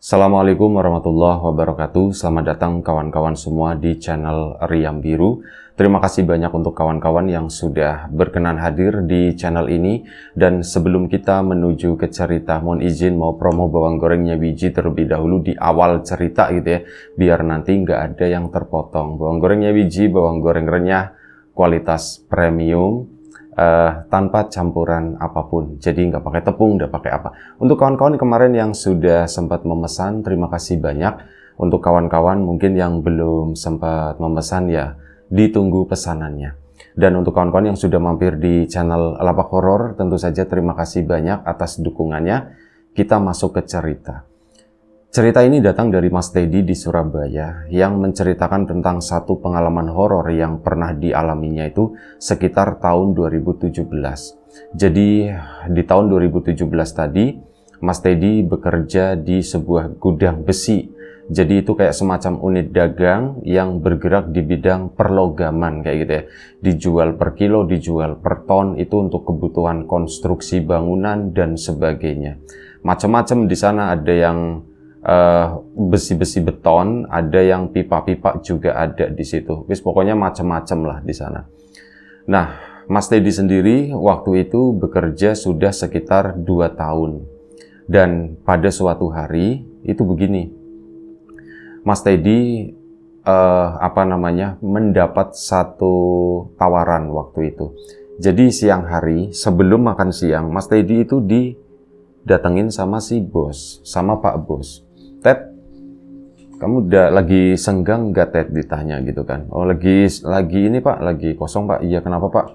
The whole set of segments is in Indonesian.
Assalamualaikum warahmatullahi wabarakatuh. Selamat datang kawan-kawan semua di channel Riam Biru. Terima kasih banyak untuk kawan-kawan yang sudah berkenan hadir di channel ini. Dan sebelum kita menuju ke cerita, mohon izin mau promo bawang gorengnya biji terlebih dahulu di awal cerita gitu ya. Biar nanti nggak ada yang terpotong. Bawang gorengnya biji, bawang goreng renyah, kualitas premium. Tanpa campuran apapun, jadi nggak pakai tepung, nggak pakai apa. Untuk kawan-kawan kemarin yang sudah sempat memesan, terima kasih banyak. Untuk kawan-kawan mungkin yang belum sempat memesan, ya ditunggu pesanannya. Dan untuk kawan-kawan yang sudah mampir di channel Lapak Horor, tentu saja terima kasih banyak atas dukungannya. Kita masuk ke cerita. Cerita ini datang dari Mas Teddy di Surabaya yang menceritakan tentang satu pengalaman horor yang pernah dialaminya itu sekitar tahun 2017. Jadi di tahun 2017 tadi Mas Teddy bekerja di sebuah gudang besi. Jadi itu kayak semacam unit dagang yang bergerak di bidang perlogaman kayak gitu ya. Dijual per kilo, dijual per ton, itu untuk kebutuhan konstruksi bangunan dan sebagainya. Macam-macam di sana, ada yang besi-besi beton, ada yang pipa-pipa juga ada di situ. Wis pokoknya macam-macam lah di sana. Nah, Mas Teddy sendiri waktu itu bekerja sudah sekitar 2 tahun. Dan pada suatu hari itu begini. Mas Teddy mendapat satu tawaran waktu itu. Jadi siang hari sebelum makan siang, Mas Teddy itu didatengin sama si bos, sama Pak Bos. Ted, kamu udah lagi senggang nggak Ted, ditanya gitu kan. Oh lagi ini Pak, lagi kosong Pak. Iya kenapa Pak?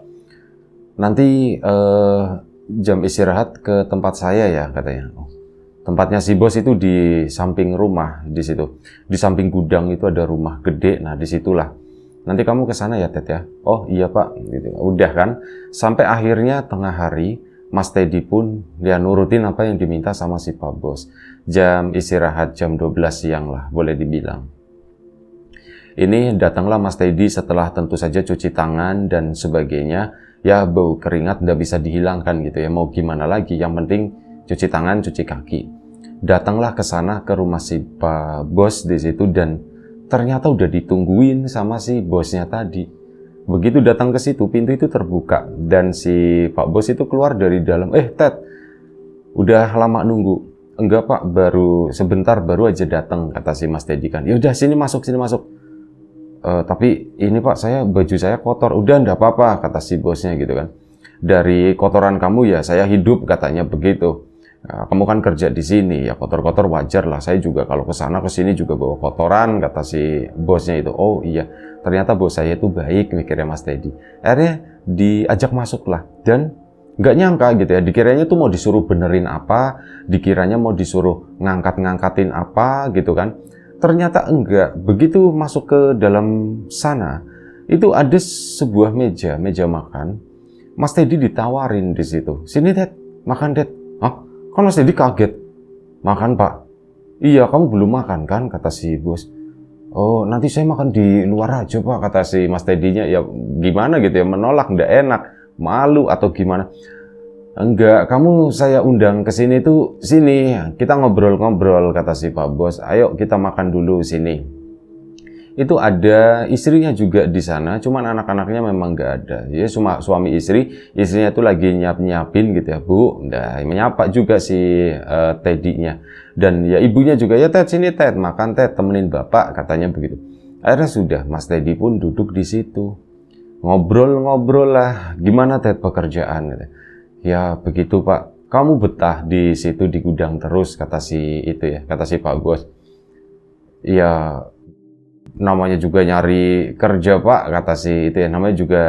Nanti jam istirahat ke tempat saya ya katanya. Oh, tempatnya si bos itu di samping rumah di situ. Di samping gudang itu ada rumah gede. Nah disitulah. Nanti kamu ke sana ya Ted ya. Oh iya Pak. Gitu. Udah kan. Sampai akhirnya tengah hari Mas Teddy pun dia nurutin apa yang diminta sama si Pak Bos. Jam istirahat jam 12 siang lah boleh dibilang. Ini datanglah Mas Teddy setelah tentu saja cuci tangan dan sebagainya. Ya bau keringat nggak bisa dihilangkan gitu ya. Mau gimana lagi, yang penting cuci tangan, cuci kaki. Datanglah ke sana ke rumah si Pak Bos di situ dan ternyata udah ditungguin sama si bosnya tadi. Begitu datang ke situ, pintu itu terbuka dan si Pak Bos itu keluar dari dalam. Ted, udah lama nunggu. Enggak Pak, baru sebentar, baru aja datang, kata si Mas Teddy kan. Ya udah sini masuk, sini masuk. Tapi ini Pak, baju saya kotor. Udah enggak apa-apa, kata si bosnya gitu kan. Dari kotoran kamu ya saya hidup, katanya begitu. Kamu kan kerja di sini, ya kotor-kotor wajar lah. Saya juga kalau ke sana ke sini juga bawa kotoran, kata si bosnya itu. Oh iya, ternyata bos saya itu baik, mikirnya Mas Teddy. Akhirnya diajak masuk lah, dan nggak nyangka gitu ya. Dikiranya tuh mau disuruh benerin apa, dikiranya mau disuruh ngangkat-ngangkatin apa gitu kan. Ternyata enggak. Begitu masuk ke dalam sana, itu ada sebuah meja makan. Mas Teddy ditawarin di situ. Sini Ted, makan Ted. Hah? Kan Mas Teddy kaget. Makan Pak? Iya, kamu belum makan kan, kata si bos. Oh, nanti saya makan di luar aja Pak, kata si Mas Teddy-nya. Ya gimana gitu ya, menolak, nggak enak, malu atau gimana. Enggak, kamu saya undang ke sini tuh, sini kita ngobrol-ngobrol, kata si Pak Bos. Ayo kita makan dulu sini. Itu ada istrinya juga di sana, cuman anak-anaknya memang nggak ada. Ya cuma suami istri, istrinya tuh lagi nyiapin gitu ya Bu. Nah, menyapa juga si Teddy-nya. Dan ya ibunya juga, ya Ted sini Ted, makan Ted, temenin bapak, katanya begitu. Akhirnya sudah, Mas Teddy pun duduk di situ. Ngobrol-ngobrol lah, gimana Ted pekerjaan? Gitu. Ya begitu Pak, kamu betah di situ di gudang terus, kata si itu ya, kata si Pak Bos. Ya namanya juga nyari kerja Pak, kata si itu ya, namanya juga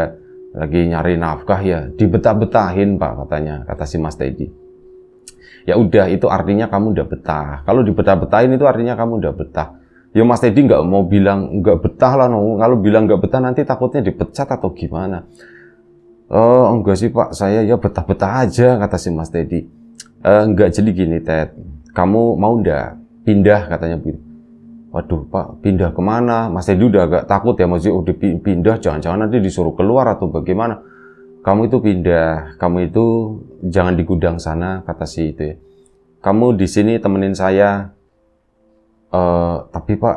lagi nyari nafkah ya, dibetah-betahin Pak, katanya, kata si Mas Teddy. Ya udah, itu artinya kamu udah betah. Kalau dibetah-betahin itu artinya kamu udah betah. Ya Mas Teddy nggak mau bilang nggak betah lah, no. Kalau bilang nggak betah nanti takutnya dipecat atau gimana. Oh enggak sih Pak, saya ya betah-betah aja, kata si Mas Teddy. Enggak, jadi gini Ted, kamu mau ndak pindah, katanya begitu. Waduh Pak, pindah kemana? Mas Teddy udah agak takut ya, maksudnya udah pindah, jangan-jangan nanti disuruh keluar atau bagaimana. Kamu itu pindah, kamu itu jangan di gudang sana, kata si itu ya. Kamu di sini temenin saya. Tapi Pak,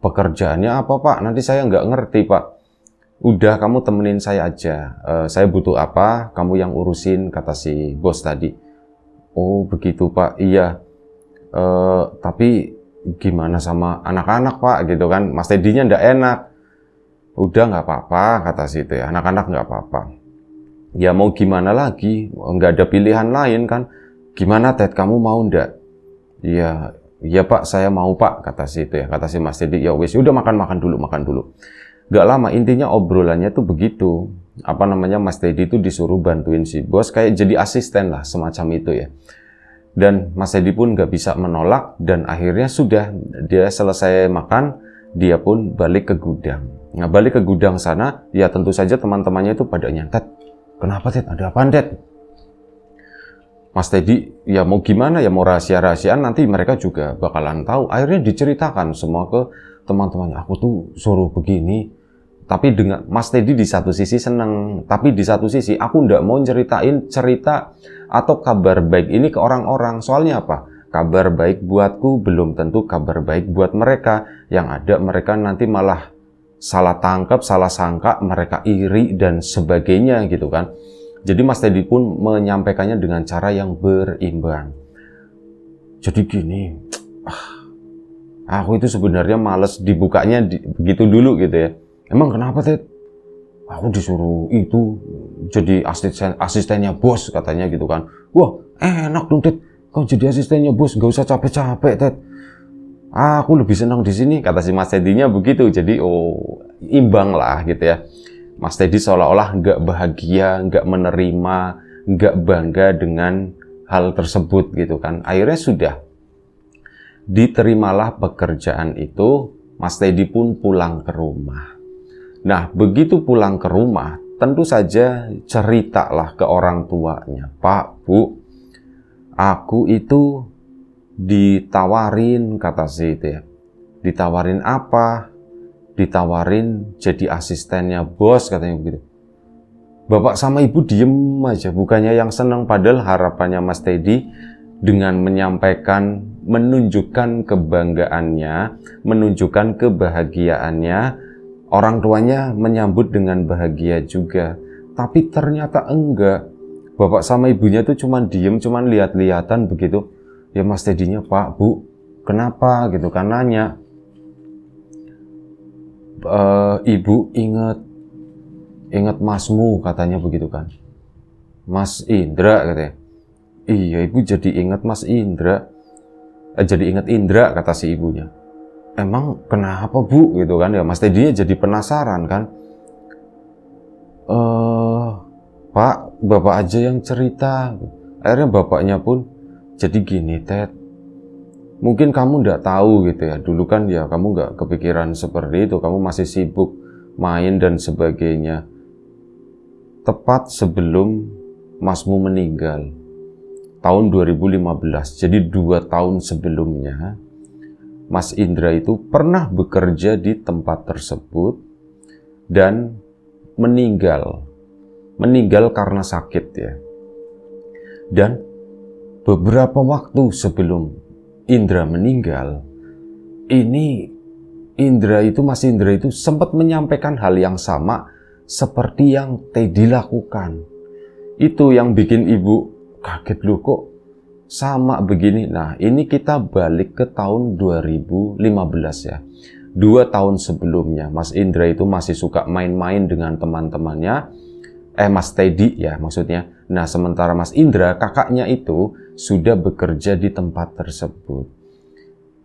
pekerjaannya apa Pak? Nanti saya nggak ngerti Pak. Udah, kamu temenin saya aja. Saya butuh apa, kamu yang urusin, kata si bos tadi. Oh begitu Pak, iya. Tapi gimana sama anak-anak Pak, gitu kan? Mas Teddy-nya nggak enak. Udah, nggak apa-apa, kata si itu ya. Anak-anak nggak apa-apa. Ya mau gimana lagi? Nggak ada pilihan lain kan? Gimana Ted, kamu mau ndak? Iya, iya Pak, saya mau Pak, kata si itu ya. Kata si Mas Teddy, ya wes, udah makan dulu. Gak lama, intinya obrolannya tuh begitu. Apa namanya, Mas Teddy itu disuruh bantuin si bos, kayak jadi asisten lah, semacam itu ya. Dan Mas Teddy pun gak bisa menolak, dan akhirnya sudah, dia selesai makan, dia pun balik ke gudang. Nah, balik ke gudang sana, ya tentu saja teman-temannya itu pada nyantet. Kenapa Ted? Ada apaan Ted? Mas Teddy, ya mau gimana ya, mau rahasia-rahasiaan, nanti mereka juga bakalan tahu. Akhirnya diceritakan semua ke teman-temannya. Aku tuh suruh begini. Tapi dengan Mas Teddy di satu sisi seneng, tapi di satu sisi aku ndak mau ceritain cerita atau kabar baik ini ke orang-orang. Soalnya apa? Kabar baik buatku belum tentu kabar baik buat mereka. Yang ada mereka nanti malah salah tangkap, salah sangka, mereka iri dan sebagainya gitu kan. Jadi Mas Teddy pun menyampaikannya dengan cara yang berimbang. Jadi gini, aku itu sebenarnya males dibukanya begitu dulu gitu ya. Emang kenapa Ted? Aku disuruh itu jadi asistennya bos katanya gitu kan. Wah enak dong Ted, kau jadi asistennya bos, gak usah capek-capek Ted. Aku lebih senang di sini, kata si Mas Teddy-nya begitu. Jadi imbang lah gitu ya. Mas Teddy seolah-olah nggak bahagia, nggak menerima, nggak bangga dengan hal tersebut gitu kan. Akhirnya sudah diterimalah pekerjaan itu, Mas Teddy pun pulang ke rumah. Nah, begitu pulang ke rumah, tentu saja ceritalah ke orang tuanya. Pak, Bu, aku itu ditawarin, kata si itu ya. Ditawarin apa? Ditawarin jadi asistennya bos, katanya begitu. Bapak sama ibu diem aja, bukannya yang senang, padahal harapannya Mas Teddy dengan menyampaikan, menunjukkan kebanggaannya, menunjukkan kebahagiaannya, orang tuanya menyambut dengan bahagia juga. Tapi ternyata enggak. Bapak sama ibunya tuh cuman diem, cuman lihat-lihatan begitu. Ya Mas Teddy-nya, Pak, Bu, kenapa gitu kan, nanya. Ibu ingat masmu, katanya begitu kan. Mas Indra, katanya. Iya, ibu jadi ingat Mas Indra. Jadi ingat Indra, kata si ibunya. Emang kenapa Bu, gitu kan ya. Mas Teddy jadi penasaran kan. Pak, bapak aja yang cerita. Akhirnya bapaknya pun, jadi gini Ted, mungkin kamu nggak tahu gitu ya, dulu kan ya kamu nggak kepikiran seperti itu, kamu masih sibuk main dan sebagainya. Tepat sebelum masmu meninggal, tahun 2015, jadi 2 tahun sebelumnya, Mas Indra itu pernah bekerja di tempat tersebut dan meninggal karena sakit ya. Dan beberapa waktu sebelum Indra meninggal, ini Mas Indra itu sempat menyampaikan hal yang sama seperti yang Teddy lakukan. Itu yang bikin ibu kaget, loh kok sama begini. Nah, ini kita balik ke tahun 2015 ya. 2 tahun sebelumnya, Mas Indra itu masih suka main-main dengan teman-temannya. Mas Teddy ya maksudnya. Nah, sementara Mas Indra, kakaknya itu sudah bekerja di tempat tersebut.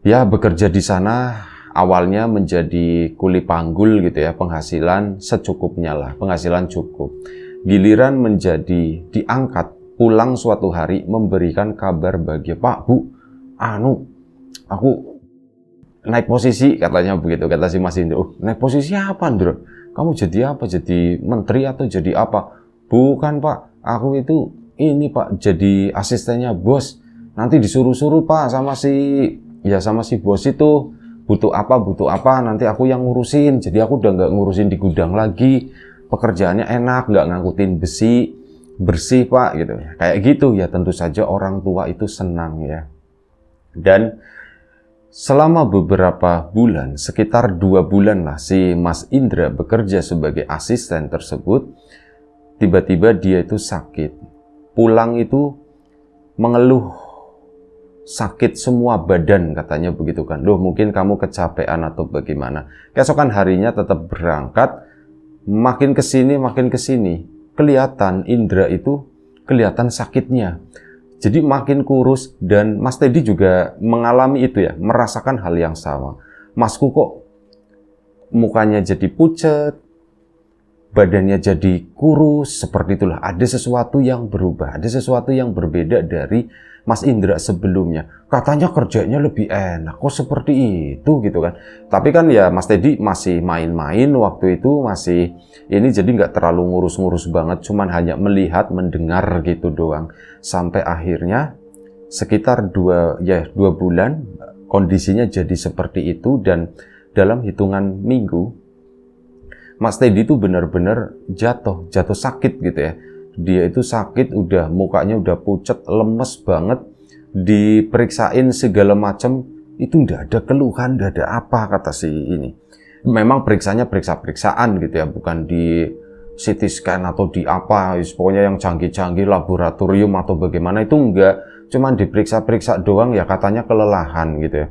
Ya, bekerja di sana awalnya menjadi kuli panggul gitu ya, penghasilan secukupnya lah, penghasilan cukup. Giliran menjadi diangkat, pulang suatu hari memberikan kabar bahagia, Pak, Bu, aku naik posisi, katanya begitu, kata si Mas Indra. Naik posisi apa, Indra? Kamu jadi apa? Jadi menteri atau jadi apa? Bukan Pak, aku itu ini Pak, jadi asistennya bos. Nanti disuruh-suruh Pak sama si bos itu, butuh apa, nanti aku yang ngurusin. Jadi aku udah nggak ngurusin di gudang lagi, pekerjaannya enak, nggak ngangkutin besi, bersih Pak gitu. Kayak gitu ya, tentu saja orang tua itu senang ya. Dan Selama beberapa bulan, sekitar 2 bulan lah, si Mas Indra bekerja sebagai asisten tersebut. Tiba-tiba dia itu sakit. Pulang itu mengeluh sakit semua badan, katanya begitu kan. Loh, mungkin kamu kecapean atau bagaimana. Keesokan harinya tetap berangkat. Makin kesini, kelihatan Indra itu kelihatan sakitnya. Jadi makin kurus, dan Mas Teddy juga mengalami itu ya, merasakan hal yang sama. Masku kok mukanya jadi pucat, badannya jadi kurus, seperti itulah. Ada sesuatu yang berubah, ada sesuatu yang berbeda dari Mas Indra sebelumnya. Katanya kerjanya lebih enak, kok seperti itu gitu kan. Tapi kan ya Mas Teddy masih main-main waktu itu, masih ini, jadi nggak terlalu ngurus-ngurus banget, cuman hanya melihat, mendengar gitu doang. Sampai akhirnya sekitar 2 bulan kondisinya jadi seperti itu, dan dalam hitungan minggu Mas Teddy itu benar-benar jatuh sakit gitu ya. Dia itu sakit, udah mukanya udah pucat, lemes banget. Diperiksain segala macam, itu nggak ada keluhan, nggak ada apa, kata si ini. Memang periksanya periksa-periksaan gitu ya, bukan di CT scan atau di apa, pokoknya yang canggih-canggih laboratorium atau bagaimana, itu enggak. Cuman diperiksa-periksa doang ya, katanya kelelahan gitu ya.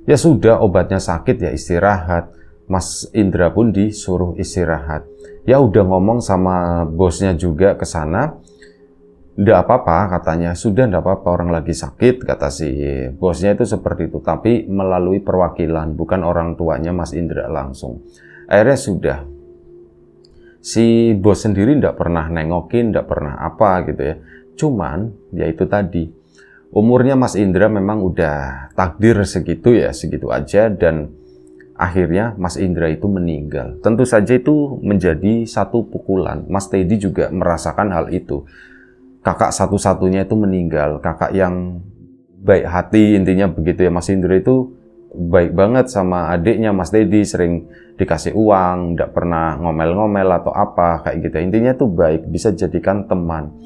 Ya sudah, obatnya sakit ya istirahat. Mas Indra pun disuruh istirahat. Ya udah ngomong sama bosnya juga ke sana. Nggak apa-apa katanya, sudah nggak apa-apa, orang lagi sakit, kata si bosnya itu seperti itu. Tapi melalui perwakilan, bukan orang tuanya Mas Indra langsung. Akhirnya sudah. Si bos sendiri nggak pernah nengokin, nggak pernah apa gitu ya. Cuman, ya itu tadi. Umurnya Mas Indra memang udah takdir segitu ya, segitu aja, dan akhirnya Mas Indra itu meninggal. Tentu saja itu menjadi satu pukulan. Mas Teddy juga merasakan hal itu. Kakak satu-satunya itu meninggal. Kakak yang baik hati, intinya begitu ya. Mas Indra itu baik banget sama adiknya Mas Teddy. Sering dikasih uang, tidak pernah ngomel-ngomel atau apa kayak gitu. Intinya tuh baik, bisa jadikan teman.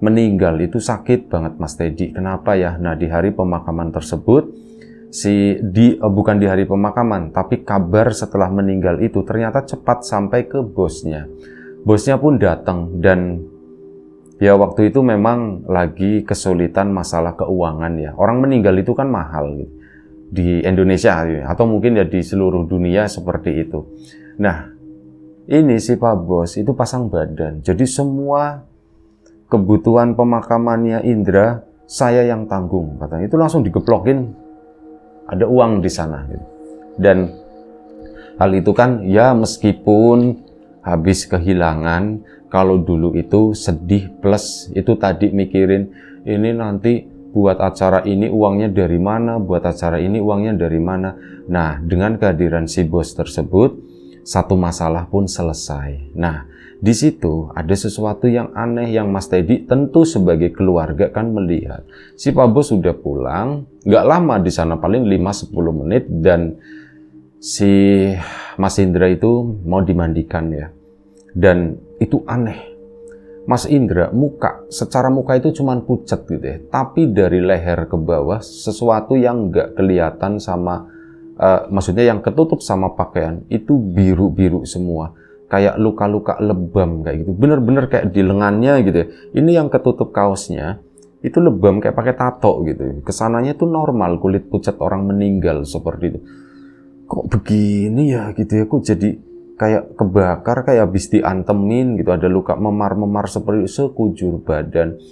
Meninggal itu sakit banget Mas Teddy. Kenapa ya? Nah, di hari pemakaman tersebut, bukan di hari pemakaman, tapi kabar setelah meninggal itu ternyata cepat sampai ke bosnya. Bosnya pun datang, dan ya waktu itu memang lagi kesulitan masalah keuangan ya. Orang meninggal itu kan mahal gitu di Indonesia atau mungkin ya di seluruh dunia seperti itu. Nah, ini si Pak Bos itu pasang badan. Jadi semua kebutuhan pemakamannya Indra saya yang tanggung, katanya. Itu langsung digeplokin, ada uang di sana gitu. Dan hal itu kan ya meskipun habis kehilangan, kalau dulu itu sedih plus itu tadi mikirin ini nanti buat acara ini uangnya dari mana, buat acara ini uangnya dari mana. Nah, dengan kehadiran si bos tersebut, satu masalah pun selesai. Nah, di situ ada sesuatu yang aneh yang Mas Teddy tentu sebagai keluarga kan melihat. Si Pak Bos sudah pulang, nggak lama di sana, paling 5-10 menit, dan si Mas Indra itu mau dimandikan ya. Dan itu aneh. Mas Indra secara muka itu cuman pucat gitu ya. Tapi dari leher ke bawah sesuatu yang nggak kelihatan sama, maksudnya yang ketutup sama pakaian itu biru-biru semua. Kayak luka-luka lebam kayak gitu. Bener-bener kayak di lengannya gitu ya. Ini yang ketutup kaosnya itu lebam kayak pakai tato gitu. Kesananya itu normal, kulit pucat orang meninggal seperti itu. Kok begini ya gitu ya. Kok jadi kayak kebakar, kayak habis diantemin gitu. Ada luka memar-memar seperti sekujur badan.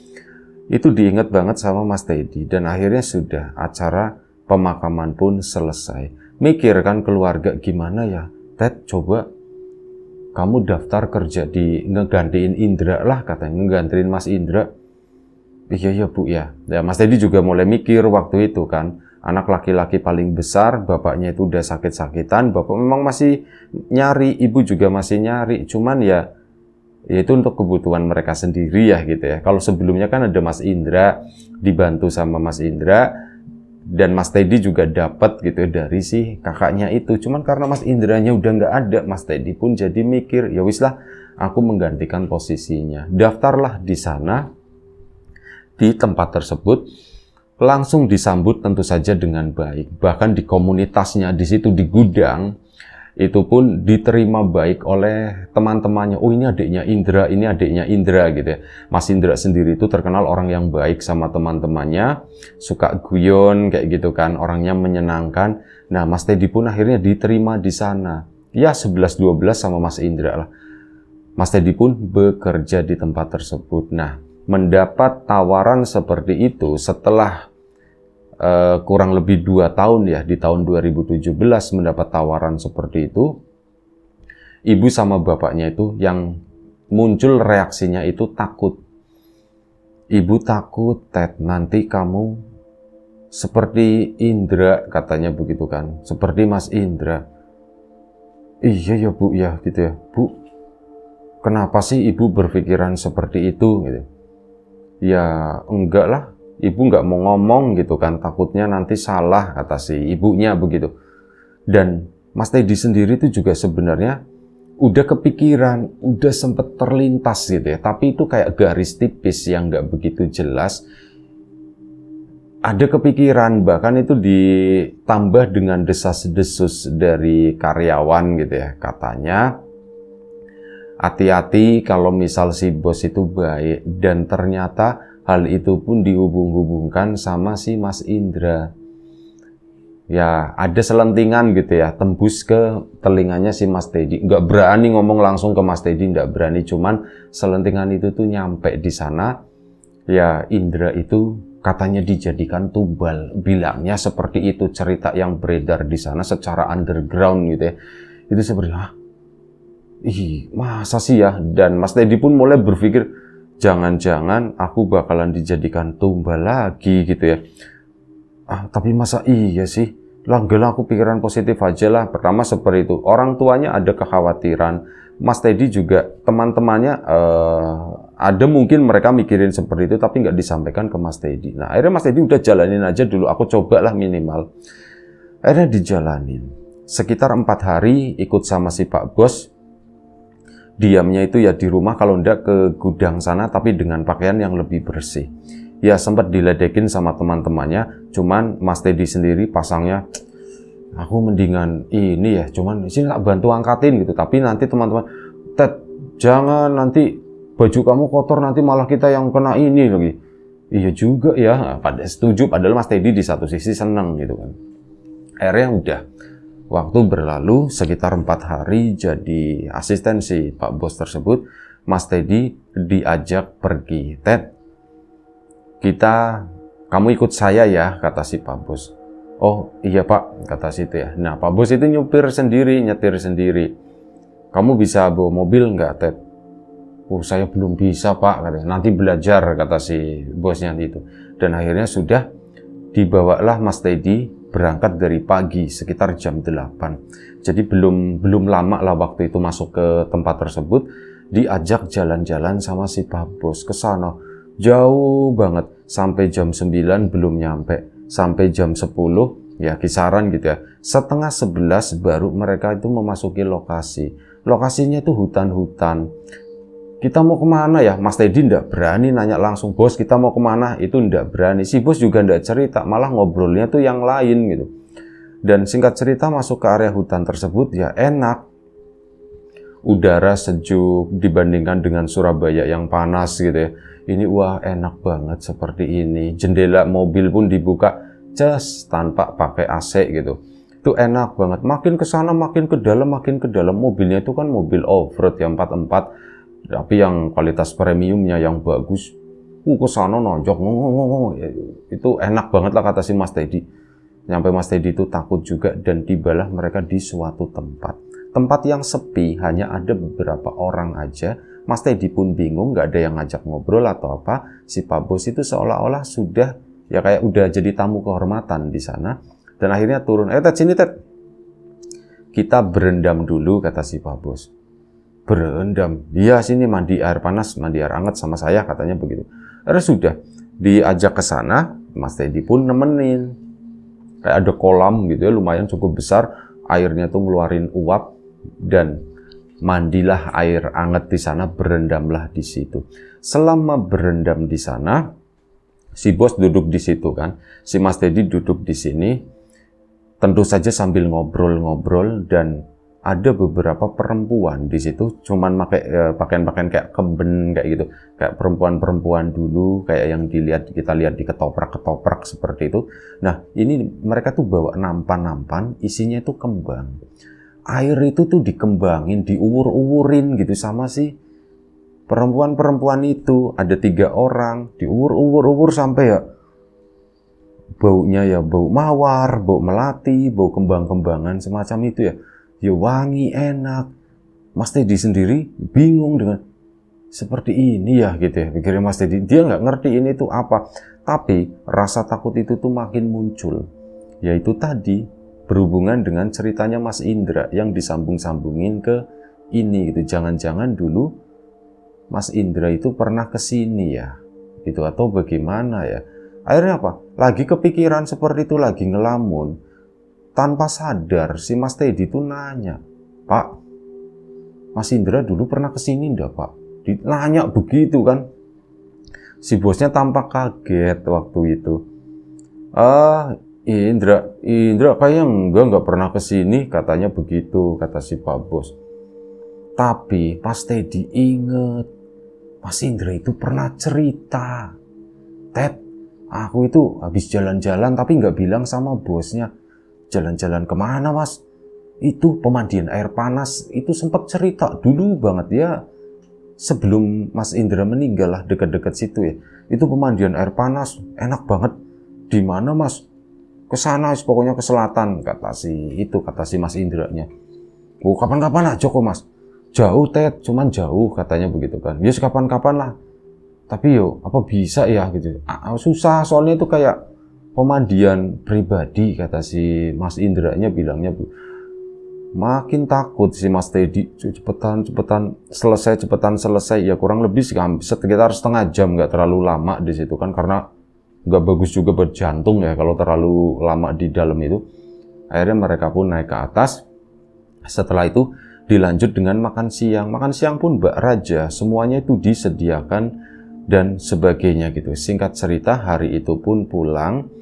Itu diingat banget sama Mas Teddy. Dan akhirnya sudah, acara pemakaman pun selesai. Mikir kan keluarga, gimana ya Ted, coba kamu daftar kerja ngegantiin Indra lah, katanya, ngegantiin Mas Indra. Iya Bu ya. Ya Mas Teddy juga mulai mikir waktu itu kan, anak laki-laki paling besar, bapaknya itu udah sakit-sakitan, bapak memang masih nyari, ibu juga masih nyari, cuman ya itu untuk kebutuhan mereka sendiri ya gitu ya. Kalau sebelumnya kan ada Mas Indra, dibantu sama Mas Indra, dan Mas Teddy juga dapat gitu dari si kakaknya itu. Cuman karena Mas Indranya udah nggak ada, Mas Teddy pun jadi mikir, ya wis lah, aku menggantikan posisinya. Daftarlah di sana, di tempat tersebut. langsung disambut tentu saja dengan baik. Bahkan di komunitasnya, di situ di gudang, itu pun diterima baik oleh teman-temannya. Oh, ini adiknya Indra, ini adiknya Indra gitu ya. Mas Indra sendiri itu terkenal orang yang baik sama teman-temannya, suka guyon kayak gitu kan, orangnya menyenangkan. Nah, Mas Teddy pun akhirnya diterima di sana. Ya 11-12 sama Mas Indra lah. Mas Teddy pun bekerja di tempat tersebut. Nah, mendapat tawaran seperti itu setelah kurang lebih 2 tahun ya, di tahun 2017 mendapat tawaran seperti itu, ibu sama bapaknya itu yang muncul reaksinya itu takut. Ibu takut, Ted, nanti kamu seperti Indra, katanya begitu kan, seperti Mas Indra. Iya ya Bu ya, gitu ya. Bu, kenapa sih ibu berpikiran seperti itu gitu? Ya enggak lah, ibu nggak mau ngomong gitu kan, takutnya nanti salah, kata si ibunya begitu. Dan Mas Teddy sendiri itu juga sebenarnya udah kepikiran, udah sempet terlintas gitu ya, tapi itu kayak garis tipis yang nggak begitu jelas. Ada kepikiran, bahkan itu ditambah dengan desas-desus dari karyawan gitu ya, katanya hati-hati kalau misal si bos itu baik, dan ternyata hal itu pun dihubung-hubungkan sama si Mas Indra. Ya, ada selentingan gitu ya, tembus ke telinganya si Mas Teddy. Nggak berani ngomong langsung ke Mas Teddy, nggak berani. Cuman selentingan itu tuh nyampe di sana. Ya, Indra itu katanya dijadikan tumbal. Bilangnya seperti itu, cerita yang beredar di sana secara underground gitu ya. Itu seperti, ih, masa sih ya? Dan Mas Teddy pun mulai berpikir, jangan-jangan aku bakalan dijadikan tumbal lagi gitu ya. Tapi masa iya sih? Lah aku pikiran positif aja lah. Pertama seperti itu. Orang tuanya ada kekhawatiran. Mas Teddy juga, teman-temannya ada mungkin mereka mikirin seperti itu, tapi nggak disampaikan ke Mas Teddy. Nah, akhirnya Mas Teddy udah jalanin aja dulu. Aku cobalah minimal. Akhirnya dijalanin. Sekitar 4 hari ikut sama si Pak Bos. Diamnya itu ya di rumah, kalau enggak ke gudang sana, tapi dengan pakaian yang lebih bersih. Ya sempat diledekin sama teman-temannya, cuman Mas Teddy sendiri pasangnya, aku mendingan ini ya, cuman sini tak bantu angkatin gitu. Tapi nanti teman-teman, Ted, jangan nanti baju kamu kotor, nanti malah kita yang kena ini lagi. Iya juga ya, pada setuju, padahal Mas Teddy di satu sisi seneng gitu kan. Akhirnya udah. Waktu berlalu sekitar 4 hari jadi asisten si Pak Bos tersebut. Mas Teddy diajak pergi. Ted, kamu ikut saya ya, kata si Pak Bos. Oh iya Pak, kata si itu ya. Nah Pak Bos itu nyetir sendiri. Kamu bisa bawa mobil nggak, Ted? Oh saya belum bisa Pak, katanya. Nanti belajar, kata si bosnya itu. Dan akhirnya sudah dibawalah Mas Teddy berangkat dari pagi sekitar jam 8. Jadi belum lama lah waktu itu masuk ke tempat tersebut, diajak jalan-jalan sama si Pak Bos ke sana. Jauh banget, sampai jam 9 belum nyampe, sampai jam 10 ya kisaran gitu ya. Setengah 11 baru mereka itu memasuki lokasi. Lokasinya itu hutan-hutan. Kita mau kemana ya? Mas Teddy ndak berani nanya langsung, bos kita mau kemana? Itu ndak berani. Si bos juga ndak cerita, malah ngobrolnya tuh yang lain gitu. Dan singkat cerita masuk ke area hutan tersebut ya enak. Udara sejuk dibandingkan dengan Surabaya yang panas gitu ya. Ini wah enak banget seperti ini. Jendela mobil pun dibuka just tanpa pakai AC gitu. Itu enak banget. Makin ke sana makin ke dalam. Mobilnya itu kan mobil off-road yang 4x4. Tapi yang kualitas premiumnya yang bagus, ke sana nonjok, itu enak banget lah kata si Mas Teddy. Nyampe Mas Teddy itu takut juga dan tibalah mereka di suatu tempat yang sepi, hanya ada beberapa orang aja. Mas Teddy pun bingung, nggak ada yang ngajak ngobrol atau apa. Si Pak Bos itu seolah-olah sudah ya kayak udah jadi tamu kehormatan di sana. Dan akhirnya turun, Ted sini Ted, kita berendam dulu, kata si Pak Bos. Berendam, iya sini mandi air panas, mandi air hangat sama saya, katanya begitu. Akhirnya sudah diajak ke sana, Mas Teddy pun nemenin. Kayak ada kolam gitu ya, lumayan cukup besar, airnya tuh ngeluarin uap dan mandilah air hangat di sana, berendamlah di situ. Selama berendam di sana, Si bos duduk di situ kan, si Mas Teddy duduk di sini, tentu saja sambil ngobrol-ngobrol, dan ada beberapa perempuan di situ cuman pakai pakaian-pakaian kayak kemben kayak gitu, kayak perempuan-perempuan dulu kayak yang kita lihat di ketoprak seperti itu. Nah, ini mereka tuh bawa nampan-nampan, isinya itu kembang. Air itu tuh dikembangin, diuwur-uwurin gitu sama si perempuan-perempuan itu. Ada 3 orang, diuwur-uwur sampai ya baunya ya bau mawar, bau melati, bau kembang-kembangan semacam itu ya. Ya wangi, enak. Mas Teddy sendiri bingung dengan seperti ini ya gitu ya. Pikirnya Mas Teddy, dia nggak ngerti ini tuh apa. Tapi rasa takut itu tuh makin muncul. Yaitu tadi berhubungan dengan ceritanya Mas Indra yang disambung-sambungin ke ini gitu. Jangan-jangan dulu Mas Indra itu pernah kesini ya. Gitu atau bagaimana ya. Akhirnya apa? Lagi kepikiran seperti itu, lagi ngelamun. Tanpa sadar, si Mas Teddy itu nanya, "Pak, Mas Indra dulu pernah kesini enggak, Pak?" Nanya begitu kan. Si bosnya tampak kaget waktu itu. Indra kayaknya enggak pernah kesini, katanya begitu, kata si Pak Bos. Tapi Mas Teddy inget, Mas Indra itu pernah cerita, "Ted, aku itu habis jalan-jalan tapi nggak bilang sama bosnya." "Jalan-jalan kemana, Mas?" "Itu pemandian air panas." Itu sempat cerita dulu banget ya, sebelum Mas Indra meninggal lah, dekat-dekat situ ya. "Itu pemandian air panas, enak banget." "Di mana, Mas?" "Kesana, pokoknya ke selatan," kata si Mas Indranya. "Oh, kapan-kapan aja kok, Mas." "Jauh, Ted, cuman jauh," katanya begitu kan. "Ya kapan-kapan lah. Tapi yo, apa bisa ya gitu." Susah, soalnya itu kayak pemandian pribadi," kata si Mas Indranya bilangnya. Makin takut si Mas Teddy, cepetan selesai ya, kurang lebih sekitar setengah jam, nggak terlalu lama di situ kan, karena nggak bagus juga buat jantung ya kalau terlalu lama di dalam itu. Akhirnya mereka pun naik ke atas. Setelah itu dilanjut dengan makan siang pun Mbak Raja, semuanya itu disediakan dan sebagainya gitu. Singkat cerita, hari itu pun pulang.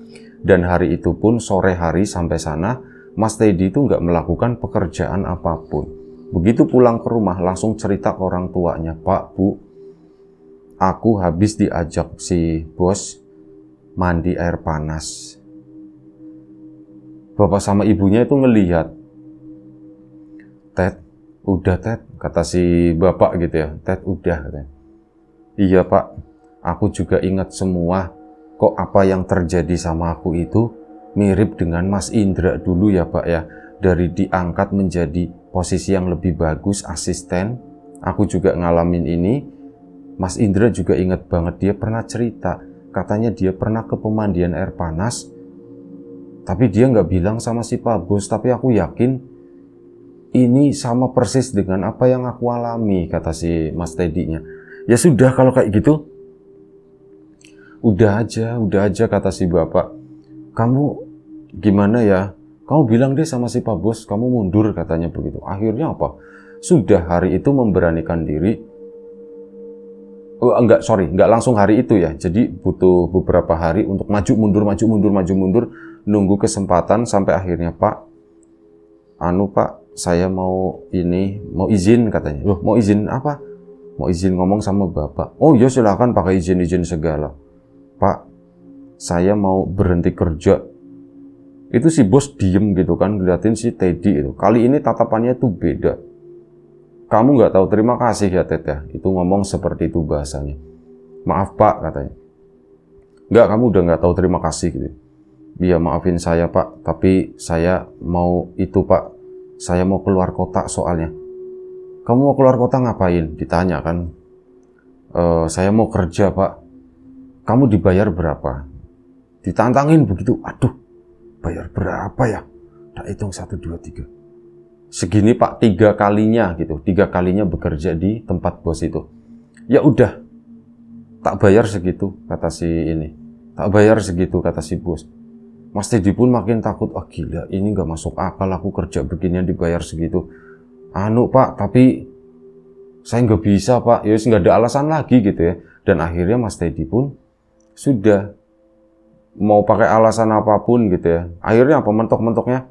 Dan hari itu pun sore hari sampai sana, Mas Teddy itu nggak melakukan pekerjaan apapun. Begitu pulang ke rumah langsung cerita ke orang tuanya, "Pak, Bu, aku habis diajak si bos mandi air panas." Bapak sama ibunya itu ngelihat. "Ted, udah Ted," kata si bapak gitu ya. "Ted, udah," katanya. "Iya Pak, aku juga ingat semua. Kok apa yang terjadi sama aku itu mirip dengan Mas Indra dulu ya Pak ya. Dari diangkat menjadi posisi yang lebih bagus, asisten. Aku juga ngalamin ini. Mas Indra juga ingat banget, dia pernah cerita. Katanya dia pernah ke pemandian air panas. Tapi dia nggak bilang sama si Pak Bos. Tapi aku yakin ini sama persis dengan apa yang aku alami," kata si Mas Teddy-nya. "Ya sudah kalau kayak gitu. Udah aja," kata si bapak. "Kamu gimana ya? Kamu bilang deh sama si Pak Bos, kamu mundur," katanya begitu. Akhirnya apa? Sudah hari itu memberanikan diri. Enggak langsung hari itu ya. Jadi butuh beberapa hari untuk maju mundur, nunggu kesempatan sampai akhirnya, "Pak, Pak, saya mau izin," katanya. "Loh, mau izin apa?" "Mau izin ngomong sama Bapak." "Oh ya silakan, pakai izin segala." "Pak, saya mau berhenti kerja." Itu si bos diem gitu kan, ngeliatin si Teddy itu. Kali ini tatapannya tuh beda. "Kamu nggak tahu terima kasih ya Ted ya?" Itu ngomong seperti itu bahasanya. "Maaf Pak," katanya. "Nggak, kamu udah nggak tahu terima kasih gitu." "Iya, maafin saya Pak, tapi saya mau itu Pak. Saya mau keluar kota soalnya." "Kamu mau keluar kota ngapain?" ditanya kan. Saya mau kerja Pak." "Kamu dibayar berapa?" Ditantangin begitu. Aduh, bayar berapa ya? Tak hitung 1, 2, 3. "Segini Pak, 3 kalinya gitu. 3 kalinya bekerja di tempat bos itu." "Ya udah, tak bayar segitu," kata si ini. "Tak bayar segitu," kata si bos. Mas Teddy pun makin takut. "Ah gila, ini nggak masuk akal, aku kerja beginian dibayar segitu." "Pak, tapi saya nggak bisa Pak." Ya nggak ada alasan lagi gitu ya. Dan akhirnya Mas Teddy pun sudah mau pakai alasan apapun gitu ya. Akhirnya apa, mentok-mentoknya,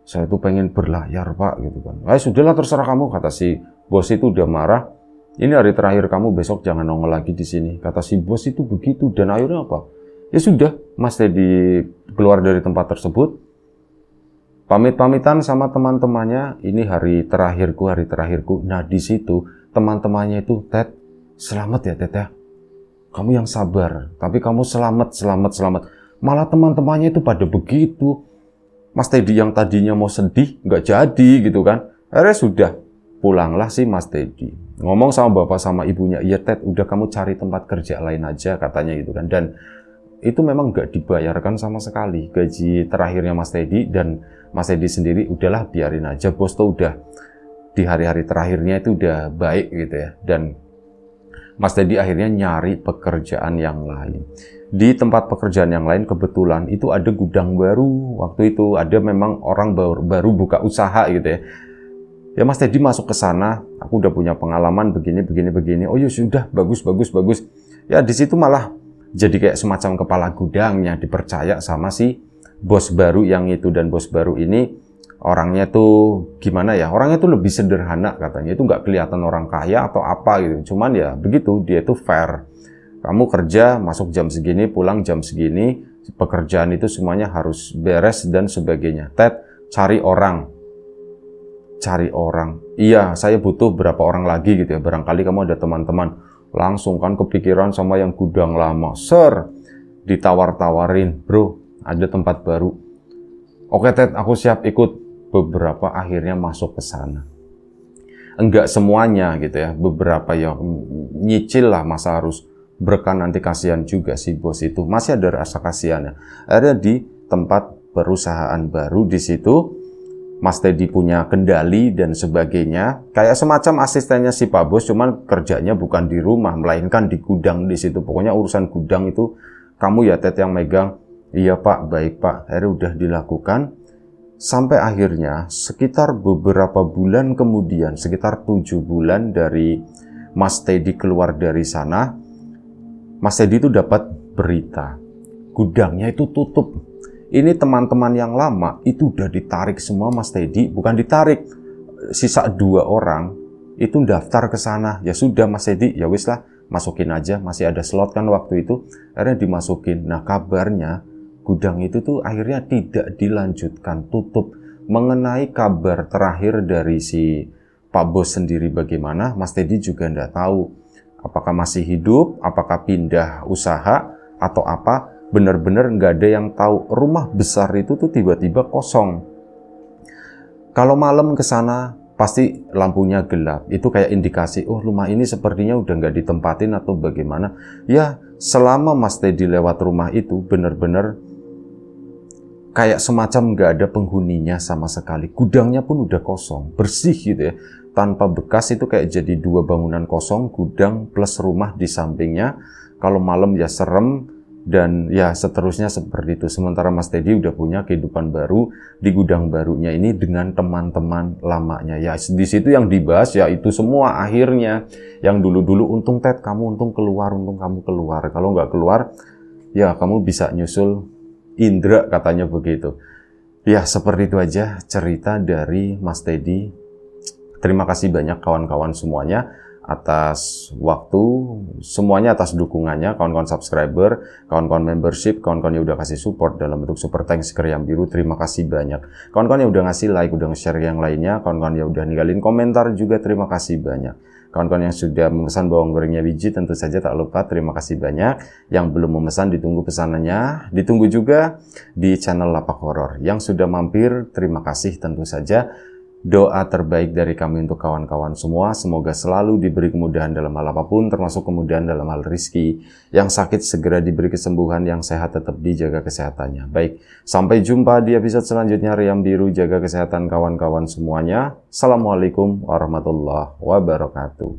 saya tuh pengen berlayar Pak gitu kan. Sudahlah terserah kamu, kata si bos itu udah marah. Ini hari terakhir kamu, besok jangan nongol lagi di sini. Kata si bos itu begitu, dan akhirnya apa? Ya sudah, Mas Teddy keluar dari tempat tersebut, pamit-pamitan sama teman-temannya. Ini hari terakhirku. Nah di situ teman-temannya itu, Ted, selamat ya Ted ya. Kamu yang sabar, tapi kamu selamat. Malah teman-temannya itu pada begitu. Mas Teddy yang tadinya mau sedih, nggak jadi gitu kan. Akhirnya sudah, pulanglah si Mas Teddy. Ngomong sama bapak sama ibunya, iya Ted, udah kamu cari tempat kerja lain aja katanya gitu kan. Dan itu memang nggak dibayarkan sama sekali gaji terakhirnya Mas Teddy. Dan Mas Teddy sendiri, udahlah biarin aja, bos tuh udah di hari-hari terakhirnya itu udah baik gitu ya. Dan Mas Teddy akhirnya nyari pekerjaan yang lain. Di tempat pekerjaan yang lain kebetulan itu ada gudang baru. Waktu itu ada memang orang baru buka usaha gitu ya. Ya Mas Teddy masuk ke sana, aku udah punya pengalaman begini. Oh ya sudah, bagus. Ya di situ malah jadi kayak semacam kepala gudangnya, dipercaya sama si bos baru yang itu. Dan bos baru ini orangnya tuh gimana ya, orangnya tuh lebih sederhana katanya, itu nggak kelihatan orang kaya atau apa gitu, cuman ya begitu, dia tuh fair. Kamu kerja, masuk jam segini, pulang jam segini, pekerjaan itu semuanya harus beres dan sebagainya. Ted, cari orang. Iya, saya butuh berapa orang lagi gitu ya, barangkali kamu ada teman-teman. Langsung kan kepikiran sama yang gudang lama. Sir, ditawar-tawarin, bro, ada tempat baru. Oke Ted, aku siap ikut. Beberapa akhirnya masuk ke sana. Enggak semuanya gitu ya, beberapa yang nyicil lah, masa harus berkan, nanti kasihan juga si bos itu. Masih ada rasa kasihannya. Akhirnya di tempat perusahaan baru di situ, Mas Teddy punya kendali dan sebagainya. Kayak semacam asistennya si Pak Bos, cuman kerjanya bukan di rumah, melainkan di gudang di situ. Pokoknya urusan gudang itu kamu ya Ted yang megang. Iya Pak, baik Pak. Akhirnya udah dilakukan. Sampai akhirnya sekitar beberapa bulan kemudian, sekitar 7 bulan dari Mas Teddy keluar dari sana, Mas Teddy itu dapat berita. Gudangnya itu tutup. Ini teman-teman yang lama itu udah ditarik semua Mas Teddy, bukan ditarik, sisa 2 orang itu daftar ke sana. Ya sudah Mas Teddy, ya wis lah, masukin aja, masih ada slot kan waktu itu. Akhirnya dimasukin. Nah kabarnya gudang itu tuh akhirnya tidak dilanjutkan, tutup. Mengenai kabar terakhir dari si Pak Bos sendiri bagaimana, Mas Teddy juga nggak tahu. Apakah masih hidup, apakah pindah usaha, atau apa. Benar-benar nggak ada yang tahu. Rumah besar itu tuh tiba-tiba kosong. Kalau malam ke sana pasti lampunya gelap. Itu kayak indikasi, oh rumah ini sepertinya udah nggak ditempatin atau bagaimana. Ya selama Mas Teddy lewat rumah itu benar-benar kayak semacam nggak ada penghuninya sama sekali. Gudangnya pun udah kosong, bersih gitu ya. Tanpa bekas, itu kayak jadi 2 bangunan kosong, gudang plus rumah di sampingnya. Kalau malam ya serem. Dan ya seterusnya seperti itu. Sementara Mas Teddy udah punya kehidupan baru di gudang barunya ini dengan teman-teman lamanya. Ya di situ yang dibahas ya itu semua akhirnya. Yang dulu-dulu untung Ted, kamu untung kamu keluar. Kalau nggak keluar, ya kamu bisa nyusul Indra katanya begitu. Ya seperti itu aja cerita dari Mas Teddy. Terima kasih banyak kawan-kawan semuanya atas waktu, semuanya atas dukungannya, kawan-kawan subscriber, kawan-kawan membership, kawan-kawan yang udah kasih support dalam bentuk super thanks Kriam Biru, terima kasih banyak. Kawan-kawan yang udah ngasih like, udah nge-share yang lainnya, kawan-kawan yang udah ninggalin komentar juga terima kasih banyak. Kawan-kawan yang sudah memesan bawang gorengnya biji tentu saja tak lupa terima kasih banyak. Yang belum memesan ditunggu pesanannya, ditunggu juga di channel Lapak Horor. Yang sudah mampir terima kasih tentu saja. Doa terbaik dari kami untuk kawan-kawan semua, semoga selalu diberi kemudahan dalam hal apapun, termasuk kemudahan dalam hal rezeki. Yang sakit segera diberi kesembuhan, yang sehat tetap dijaga kesehatannya. Baik, sampai jumpa di episode selanjutnya. Riam Biru, jaga kesehatan kawan-kawan semuanya. Assalamualaikum warahmatullahi wabarakatuh.